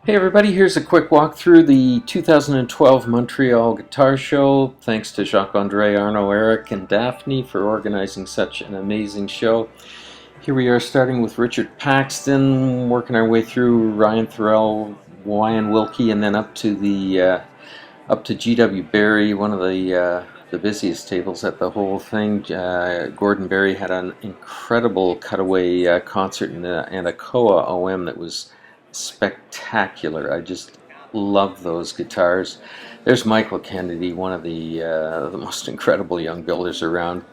Hey everybody, here's a quick walk through the 2012 Montreal Guitar Show. Thanks to Jacques-Andre, Arno, Eric, and Daphne for organizing such an amazing show. Here we are starting with Richard Paxton, working our way through Ryan Thorell, Wyan Wilkie, and then up to G.W. Barry, one of the busiest tables at the whole thing. Gordon Barry had an incredible cutaway concert and a Koa OM that was spectacular. I just love those guitars. There's Michael Kennedy, one of the most incredible young builders around.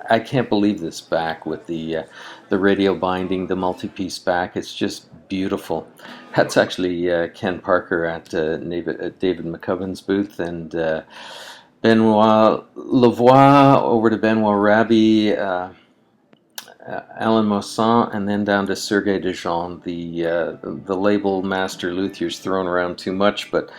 I can't believe this back with the radio binding, the multi-piece back. It's just beautiful. That's actually Ken Parker at David McCubben's booth, and Benoit Lavoie over to Benoit Raby, Alan Moissan, and then down to Sergei Dijon. The label master luthiers thrown around too much, but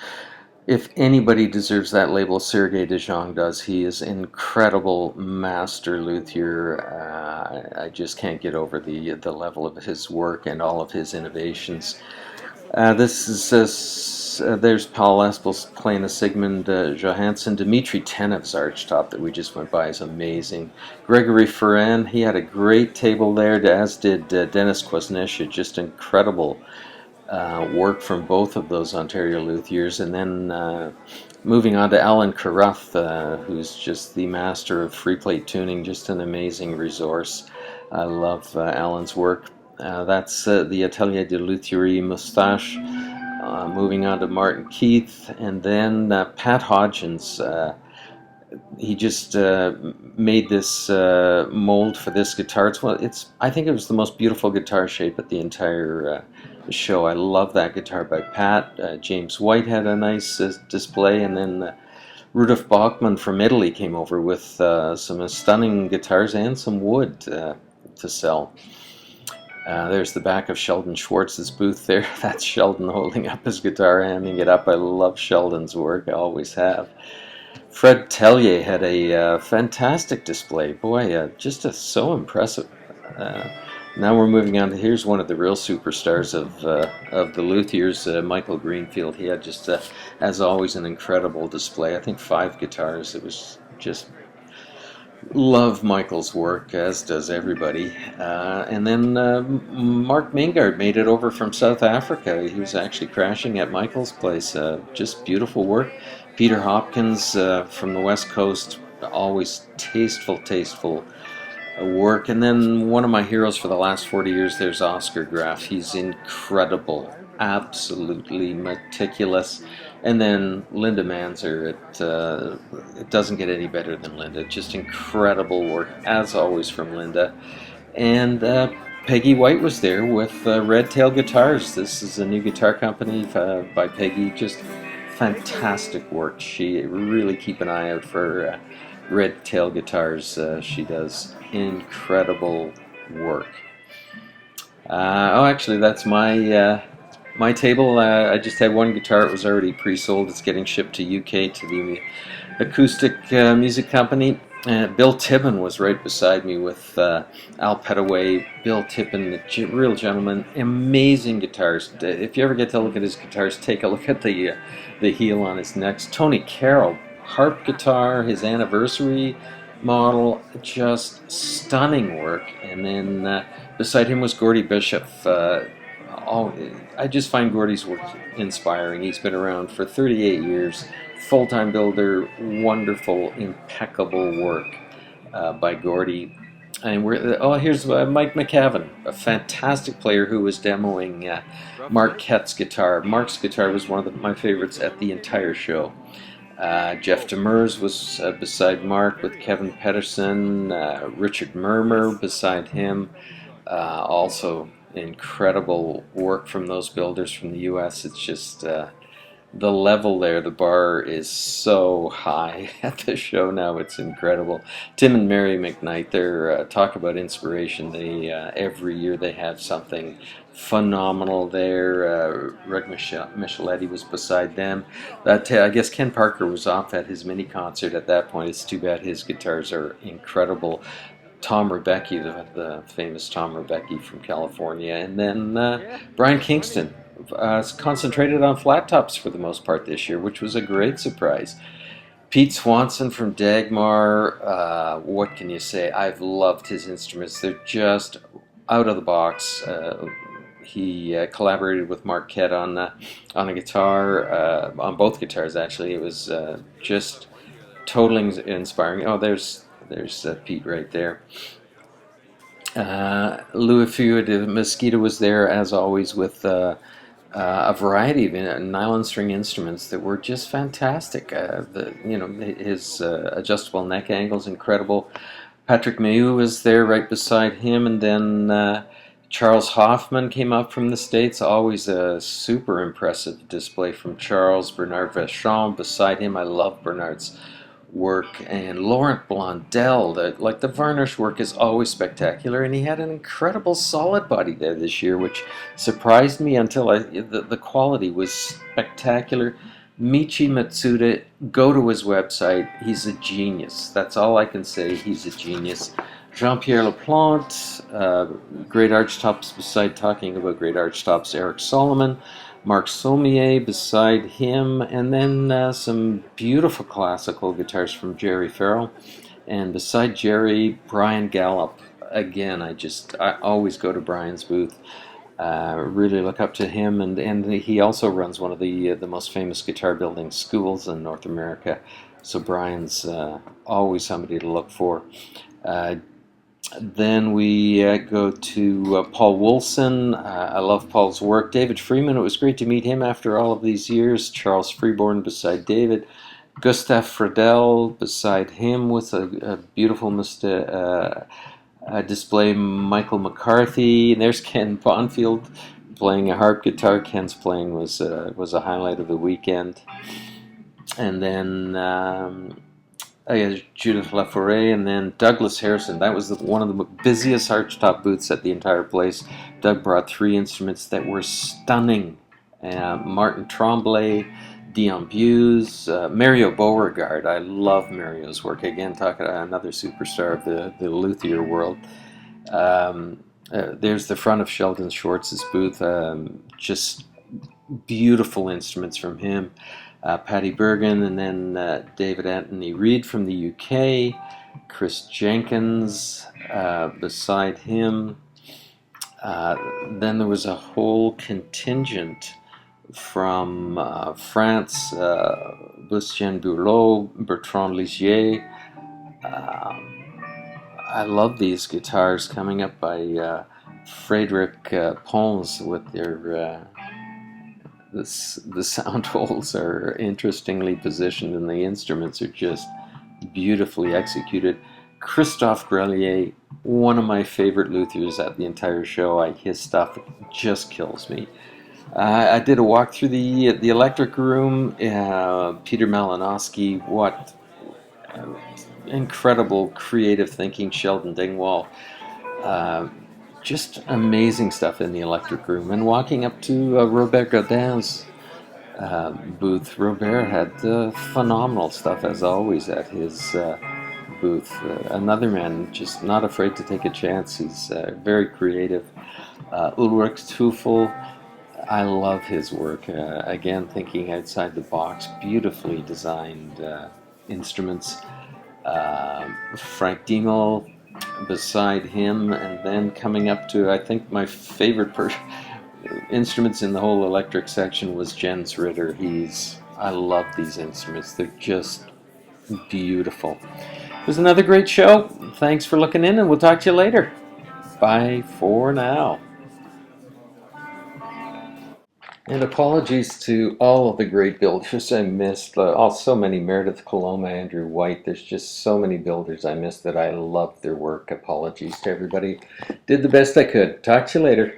if anybody deserves that label, Sergei Dijon does. He is incredible master luthier. I just can't get over the level of his work and all of his innovations. This is there's Paul Espels playing a Sigmund Johansson. Dmitri Tenev's archtop that we just went by is amazing. Gregory Ferran, he had a great table there, as did Dennis Kwasniewski. Just incredible work from both of those Ontario luthiers. And then moving on to Alan Carruth, who's just the master of free plate tuning, just an amazing resource. I love Alan's work. That's the Atelier de Luthierie Moustache. Moving on to Martin Keith, and then Pat Hodgins. He just made this mold for this guitar. I think it was the most beautiful guitar shape at the entire show. I love that guitar by Pat. James White had a nice display, and then Rudolf Bachmann from Italy came over with some stunning guitars and some wood to sell. There's the back of Sheldon Schwartz's booth there. That's Sheldon holding up his guitar, hamming it up. I love Sheldon's work. I always have. Fred Tellier had a fantastic display. Boy, so impressive. Now we're moving on to, here's one of the real superstars of the luthiers, Michael Greenfield. He had just, as always, an incredible display. I think 5 guitars. It was just... Love Michael's work, as does everybody. And then Mark Mingard made it over from South Africa. He was actually crashing at Michael's place. Just beautiful work. Peter Hopkins from the West Coast, always tasteful work. And then one of my heroes for the last 40 years, there's Oscar Graf. He's incredible, absolutely meticulous. And then Linda Manzer, it doesn't get any better than Linda. Just incredible work, as always, from Linda. And Peggy White was there with Red Tail Guitars. This is a new guitar company by Peggy. Just fantastic work. She really keep an eye out for Red Tail Guitars. She does incredible work. Actually, that's my table. I just had one guitar. It was already pre-sold. It's getting shipped to UK to the Acoustic Music Company. Bill Tibbin was right beside me with Al Petaway. Bill Tibbin, the real gentleman. Amazing guitars. If you ever get to look at his guitars, take a look at the heel on his neck. Tony Carroll, Harp guitar, his anniversary model. Just stunning work. And then beside him was Gordy Bishop. I just find Gordy's work inspiring. He's been around for 38 years, full-time builder, wonderful, impeccable work by Gordy. And here's Mike McCavan, a fantastic player who was demoing Mark Kett's guitar. Mark's guitar was one of my favorites at the entire show. Jeff Demers was beside Mark with Kevin Pedersen, Richard Murmer beside him, also incredible work from those builders from the US. It's just the level there, the bar is so high at the show now. It's incredible. Tim and Mary McKnight, they're talk about inspiration. They every year they have something phenomenal there. Reg Micheletti was beside them. I guess Ken Parker was off at his mini concert at that point. It's too bad. His guitars are incredible. Tom Rebecki, the famous Tom Rebecki from California, and then Brian Kingston concentrated on flat tops for the most part this year, which was a great surprise. Pete Swanson from Dagmar, what can you say? I've loved his instruments. They're just out of the box. He collaborated with Marquette on a guitar, on both guitars actually. It was just totally inspiring. Oh, there's Pete right there. Louis Feu de Mesquita was there as always with a variety of nylon string instruments that were just fantastic. His adjustable neck angles incredible. Patrick Mayhew was there right beside him, and then Charles Hoffman came up from the States. Always a super impressive display from Charles. Bernard Vachon beside him. I love Bernard's work. And Laurent Blondel, the varnish work is always spectacular, and he had an incredible solid body there this year, which surprised me until the quality was spectacular. Michi Matsuda, go to his website. He's a genius. That's all I can say. He's a genius. Jean-Pierre Laplante, great archtops beside talking about great archtops. Eric Solomon, Marc Sommier beside him, and then some beautiful classical guitars from Jerry Farrell. And beside Jerry, Brian Gallup. Again, I always go to Brian's booth. Really look up to him, and he also runs one of the most famous guitar building schools in North America. So Brian's always somebody to look for. Then we go to Paul Wilson. I love Paul's work. David Freeman, it was great to meet him after all of these years. Charles Freeborn beside David. Gustav Friedel beside him with a beautiful display. Michael McCarthy. There's Ken Bonfield playing a harp guitar. Ken's playing was a highlight of the weekend. And then Judith Laforet, and then Douglas Harrison. That was one of the busiest archtop booths at the entire place. Doug brought 3 instruments that were stunning. Martin Tremblay, Dion Buse, Mario Beauregard. I love Mario's work. Again, talking about another superstar of the luthier world. There's the front of Sheldon Schwartz's booth. Just beautiful instruments from him. Paddy Bergen, and then David Anthony Reid from the UK, Chris Jenkins beside him. Then there was a whole contingent from France, Lucien Bourleau, Bertrand Ligier. I love these guitars coming up by Frédéric Pons with their the sound holes are interestingly positioned, and the instruments are just beautifully executed. Christophe Grelier, one of my favorite luthiers at the entire show. His stuff just kills me. I did a walk through the electric room. Peter Malinowski, what incredible creative thinking. Sheldon Dingwall. Just amazing stuff in the electric room. And walking up to Robert Godin's booth, Robert had phenomenal stuff as always at his booth. Another man just not afraid to take a chance. He's very creative. Ulrich Teufel, I love his work. Again, thinking outside the box, beautifully designed instruments. Frank Diemel beside him, and then coming up to, I think my favorite instruments in the whole electric section was Jens Ritter. I love these instruments. They're just beautiful. It was another great show. Thanks for looking in, and we'll talk to you later. Bye for now. And apologies to all of the great builders I missed. So many: Meredith Coloma, Andrew White. There's just so many builders I missed that I loved their work. Apologies to everybody. Did the best I could. Talk to you later.